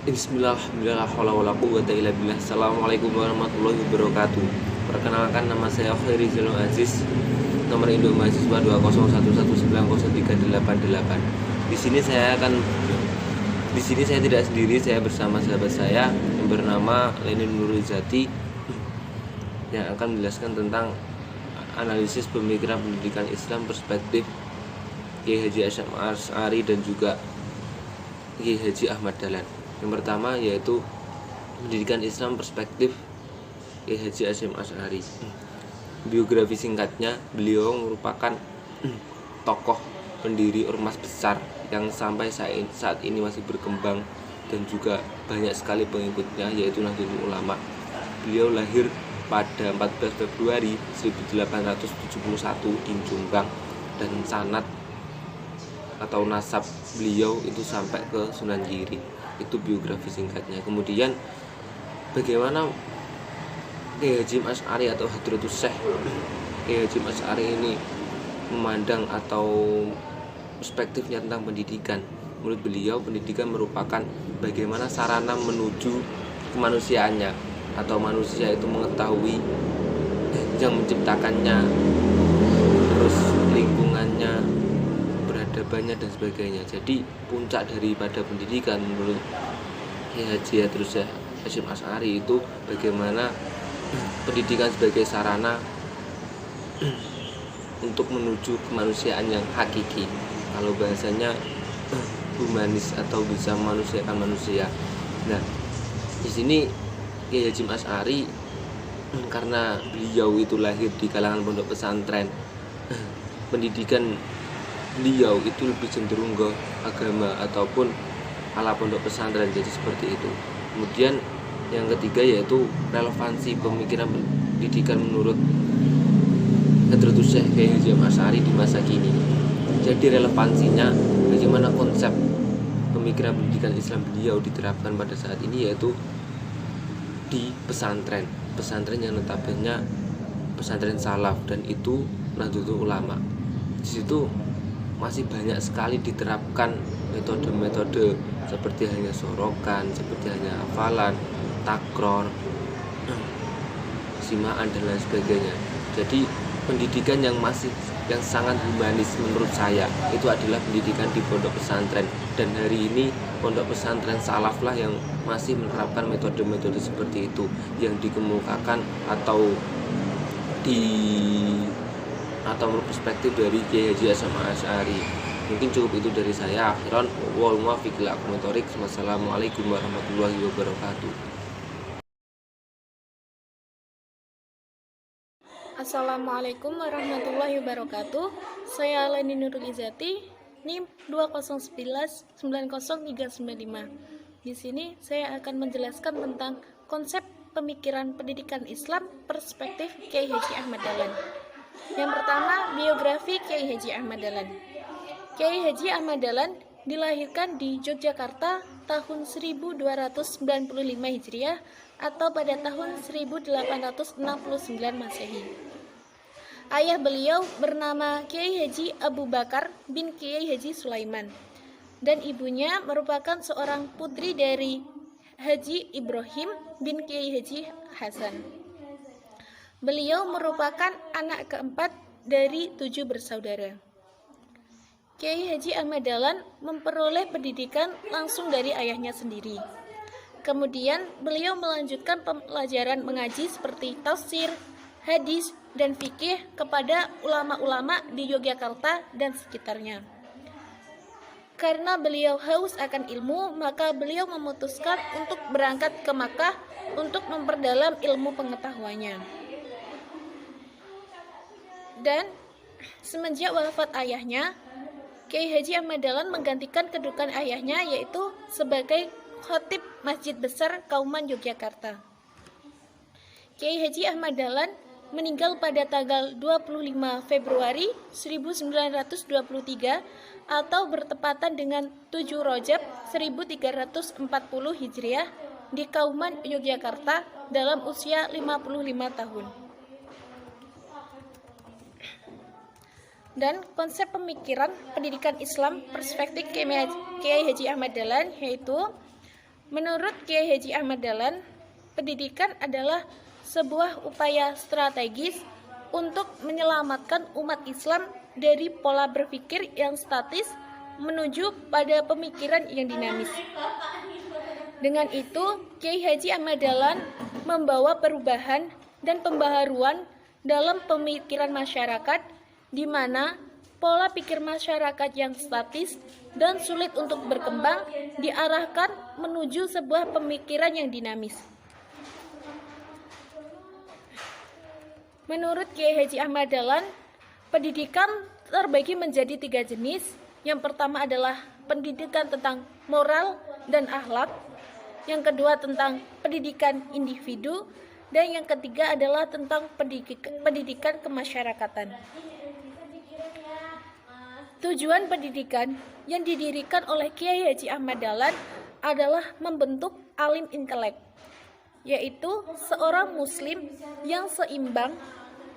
Bismillahirrahmanirrahim. Assalamualaikum warahmatullahi wabarakatuh. Perkenalkan, nama saya Khairi Zilul Aziz, nomor induk mahasiswa 201110388. Di sini saya tidak sendiri, saya bersama sahabat saya yang bernama Lenin Nurizati yang akan menjelaskan tentang analisis pemikiran pendidikan Islam perspektif Kiai Haji Hasyim Asy'ari dan juga Kiai Haji Ahmad Dahlan. Yang pertama yaitu pendidikan Islam perspektif Kiai Haji Hasyim Asy'ari. Biografi singkatnya, beliau merupakan tokoh pendiri ormas besar yang sampai saat ini masih berkembang dan juga banyak sekali pengikutnya, yaitu Nahdlatul Ulama. Beliau lahir pada 14 Februari 1871 di Jombang, dan sanad atau nasab beliau itu sampai ke Sunan Giri. Itu biografi singkatnya. Kemudian bagaimana Kiai Hasyim Asy'ari atau Hadratus Syekh Kiai Hasyim Asy'ari ini memandang atau perspektifnya tentang pendidikan. Menurut beliau, pendidikan merupakan bagaimana sarana menuju kemanusiaannya, atau manusia itu mengetahui yang menciptakannya, terus lingkungannya, peradabannya dan sebagainya. Jadi puncak daripada pendidikan menurut Kiai Haji Hasyim Asy'ari itu bagaimana pendidikan sebagai sarana untuk menuju kemanusiaan yang hakiki. Kalau bahasanya humanis atau bisa memanusiakan manusia. Nah, di sini Kiai Hasyim Asy'ari karena beliau itu lahir di kalangan pondok pesantren, pendidikan beliau itu lebih cenderung ke agama ataupun ala pondok pesantren, jadi seperti itu. Kemudian yang ketiga yaitu relevansi pemikiran pendidikan menurut Hadratus Syekh Kiai Hasyim Asy'ari di masa kini. Jadi relevansinya bagaimana konsep pemikiran pendidikan Islam beliau diterapkan pada saat ini, yaitu di pesantren yang notabene pesantren salaf, dan itu Nahdlatul Ulama. Di situ masih banyak sekali diterapkan metode-metode seperti hanya sorokan, seperti hanya hafalan, takror, simaan dan lain sebagainya. Jadi pendidikan yang sangat humanis menurut saya itu adalah pendidikan di pondok pesantren, dan hari ini pondok pesantren salaf lah yang masih menerapkan metode-metode seperti itu yang dikemukakan atau menurut perspektif dari Kiai Haji Hasyim Asy'ari. Mungkin cukup itu dari saya. Akhiran wal muwaffiq ila aqwamit thoriq. Wassalamualaikum warahmatullahi wabarakatuh. Assalamualaikum warahmatullahi wabarakatuh. Saya Lenin Nurizati, NIM 201190395. Di sini saya akan menjelaskan tentang konsep pemikiran pendidikan Islam perspektif Kiai Haji Ahmad Dahlan. Yang pertama, biografi Kiai Haji Ahmad Dahlan. Kiai Haji Ahmad Dahlan dilahirkan di Yogyakarta tahun 1295 Hijriah atau pada tahun 1869 Masehi. Ayah beliau bernama Kiai Haji Abu Bakar bin Kiai Haji Sulaiman, dan ibunya merupakan seorang putri dari Haji Ibrahim bin Kiai Haji Hasan. Beliau merupakan anak keempat dari 7 bersaudara. Kiai Haji Ahmad Dahlan memperoleh pendidikan langsung dari ayahnya sendiri. Kemudian beliau melanjutkan pelajaran mengaji seperti tafsir, hadis, dan fikih kepada ulama-ulama di Yogyakarta dan sekitarnya. Karena beliau haus akan ilmu, maka beliau memutuskan untuk berangkat ke Makkah untuk memperdalam ilmu pengetahuannya. Dan semenjak wafat ayahnya, Kiai Haji Ahmad Dahlan menggantikan kedudukan ayahnya, yaitu sebagai khatib Masjid Besar Kauman Yogyakarta. Kiai Haji Ahmad Dahlan meninggal pada tanggal 25 Februari 1923 atau bertepatan dengan 7 Rajab 1340 Hijriah di Kauman, Yogyakarta dalam usia 55 tahun. Dan konsep pemikiran pendidikan Islam perspektif Kiai Haji Ahmad Dahlan yaitu Menurut Kiai Haji Ahmad Dahlan, pendidikan adalah sebuah upaya strategis untuk menyelamatkan umat Islam dari pola berpikir yang statis menuju pada pemikiran yang dinamis. Dengan itu, Kiai Haji Ahmad Dahlan membawa perubahan dan pembaharuan dalam pemikiran masyarakat, di mana pola pikir masyarakat yang statis dan sulit untuk berkembang diarahkan menuju sebuah pemikiran yang dinamis. Menurut Kiai Haji Ahmad Dahlan, pendidikan terbagi menjadi 3 jenis. Yang pertama adalah pendidikan tentang moral dan akhlak, yang kedua tentang pendidikan individu, dan yang ketiga adalah tentang pendidikan kemasyarakatan. Tujuan pendidikan yang didirikan oleh Kiai Haji Ahmad Dahlan adalah membentuk alim intelek, yaitu seorang muslim yang seimbang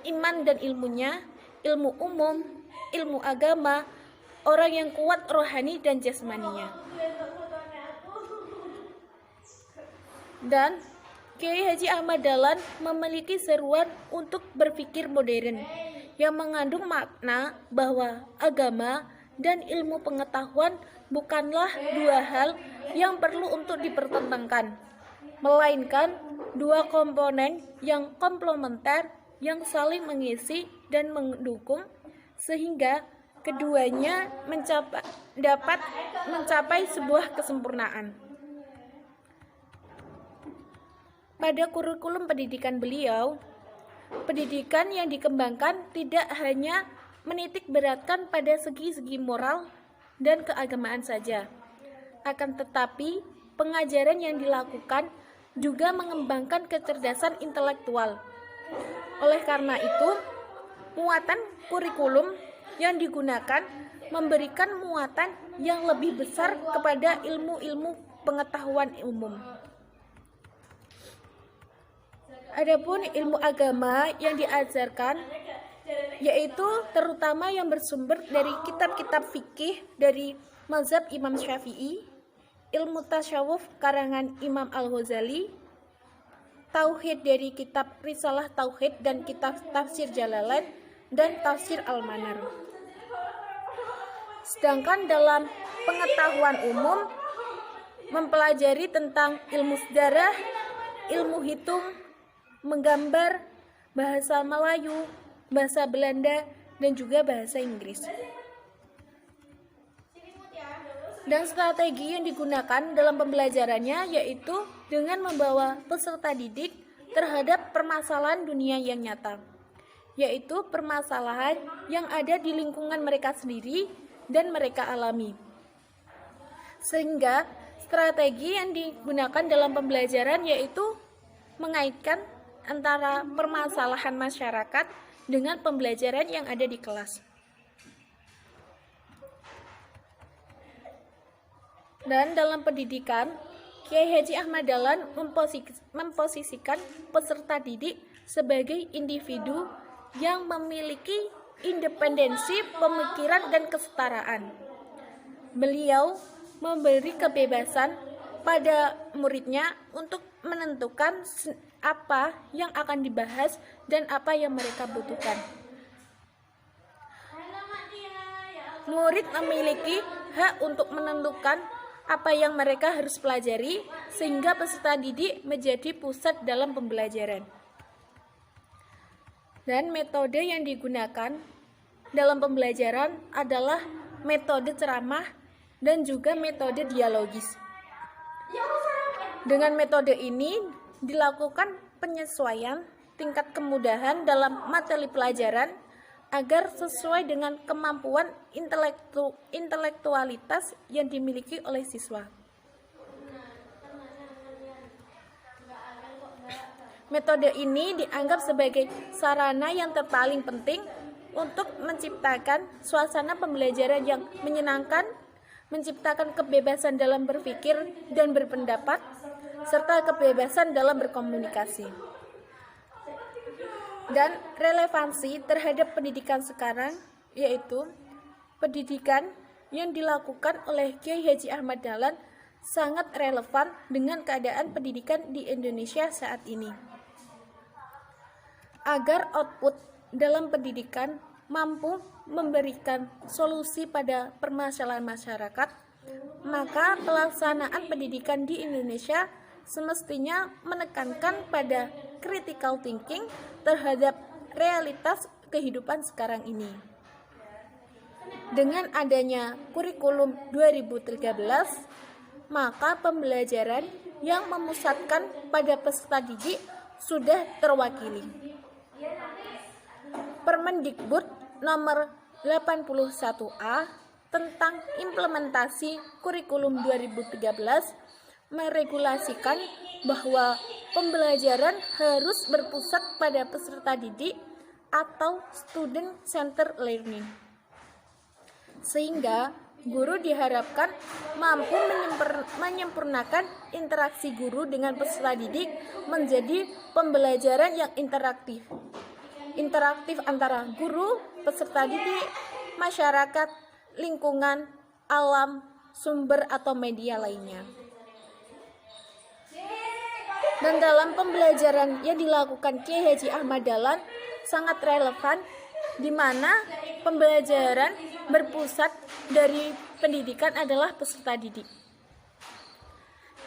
iman dan ilmunya, ilmu umum, ilmu agama, orang yang kuat rohani dan jasmaninya. Dan Kiai Haji Ahmad Dahlan memiliki seruan untuk berpikir modern yang mengandung makna bahwa agama dan ilmu pengetahuan bukanlah dua hal yang perlu untuk dipertentangkan, melainkan dua komponen yang komplementer yang saling mengisi dan mendukung, sehingga keduanya dapat mencapai sebuah kesempurnaan. Pada kurikulum pendidikan beliau, pendidikan yang dikembangkan tidak hanya menitik beratkan pada segi-segi moral dan keagamaan saja, akan tetapi pengajaran yang dilakukan juga mengembangkan kecerdasan intelektual. Oleh karena itu, muatan kurikulum yang digunakan memberikan muatan yang lebih besar kepada ilmu-ilmu pengetahuan umum. Adapun ilmu agama yang diajarkan yaitu terutama yang bersumber dari kitab-kitab fikih dari mazhab Imam Syafi'i, ilmu tasyawuf karangan Imam Al-Ghazali, tauhid dari kitab Risalah Tauhid dan kitab Tafsir Jalalain dan Tafsir Al-Manar. Sedangkan dalam pengetahuan umum mempelajari tentang ilmu sejarah, ilmu hitung, menggambar, bahasa Melayu, bahasa Belanda, dan juga bahasa Inggris. Dan strategi yang digunakan dalam pembelajarannya yaitu dengan membawa peserta didik terhadap permasalahan dunia yang nyata, yaitu permasalahan yang ada di lingkungan mereka sendiri dan mereka alami. Sehingga strategi yang digunakan dalam pembelajaran yaitu mengaitkan antara permasalahan masyarakat dengan pembelajaran yang ada di kelas. Dan dalam pendidikan, Kiai Haji Ahmad Dahlan memposisikan peserta didik sebagai individu yang memiliki independensi pemikiran dan kesetaraan. Beliau memberi kebebasan pada muridnya untuk menentukan apa yang akan dibahas dan apa yang mereka butuhkan. Murid memiliki hak untuk menentukan apa yang mereka harus pelajari, sehingga peserta didik menjadi pusat dalam pembelajaran. Dan metode yang digunakan dalam pembelajaran adalah metode ceramah dan juga metode dialogis. Dengan metode ini dilakukan penyesuaian tingkat kemudahan dalam materi pelajaran agar sesuai dengan kemampuan intelektualitas yang dimiliki oleh siswa. Metode ini dianggap sebagai sarana yang terpaling penting untuk menciptakan suasana pembelajaran yang menyenangkan, menciptakan kebebasan dalam berpikir dan berpendapat, serta kebebasan dalam berkomunikasi. Dan relevansi terhadap pendidikan sekarang, yaitu pendidikan yang dilakukan oleh Kiai Haji Ahmad Dahlan sangat relevan dengan keadaan pendidikan di Indonesia saat ini. Agar output dalam pendidikan mampu memberikan solusi pada permasalahan masyarakat, maka pelaksanaan pendidikan di Indonesia semestinya menekankan pada critical thinking terhadap realitas kehidupan sekarang ini. Dengan adanya kurikulum 2013, maka pembelajaran yang memusatkan pada peserta didik sudah terwakili. Permendikbud nomor 81A tentang implementasi kurikulum 2013 meregulasikan bahwa pembelajaran harus berpusat pada peserta didik atau student center learning. Sehingga guru diharapkan mampu menyempurnakan interaksi guru dengan peserta didik menjadi pembelajaran yang interaktif. Interaktif antara guru, peserta didik, masyarakat, lingkungan, alam, sumber atau media lainnya. Dan dalam pembelajaran yang dilakukan Kiai Haji Ahmad Dahlan sangat relevan, di mana pembelajaran berpusat dari pendidikan adalah peserta didik.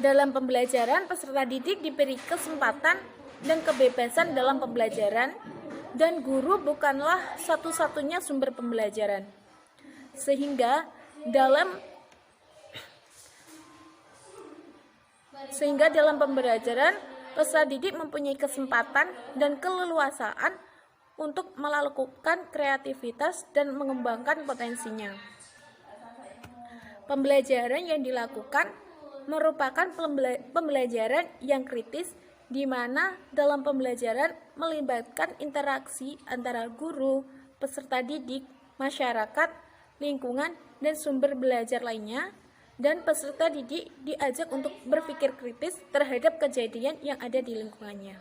Dalam pembelajaran, peserta didik diberi kesempatan dan kebebasan dalam pembelajaran, dan guru bukanlah satu-satunya sumber pembelajaran. Sehingga dalam pembelajaran, peserta didik mempunyai kesempatan dan keleluasaan untuk melakukan kreativitas dan mengembangkan potensinya. Pembelajaran yang dilakukan merupakan pembelajaran yang kritis, di mana dalam pembelajaran melibatkan interaksi antara guru, peserta didik, masyarakat, lingkungan, dan sumber belajar lainnya, dan peserta didik diajak untuk berpikir kritis terhadap kejadian yang ada di lingkungannya.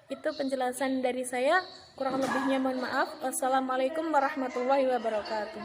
Itu penjelasan dari saya, kurang lebihnya mohon maaf. Wassalamualaikum warahmatullahi wabarakatuh.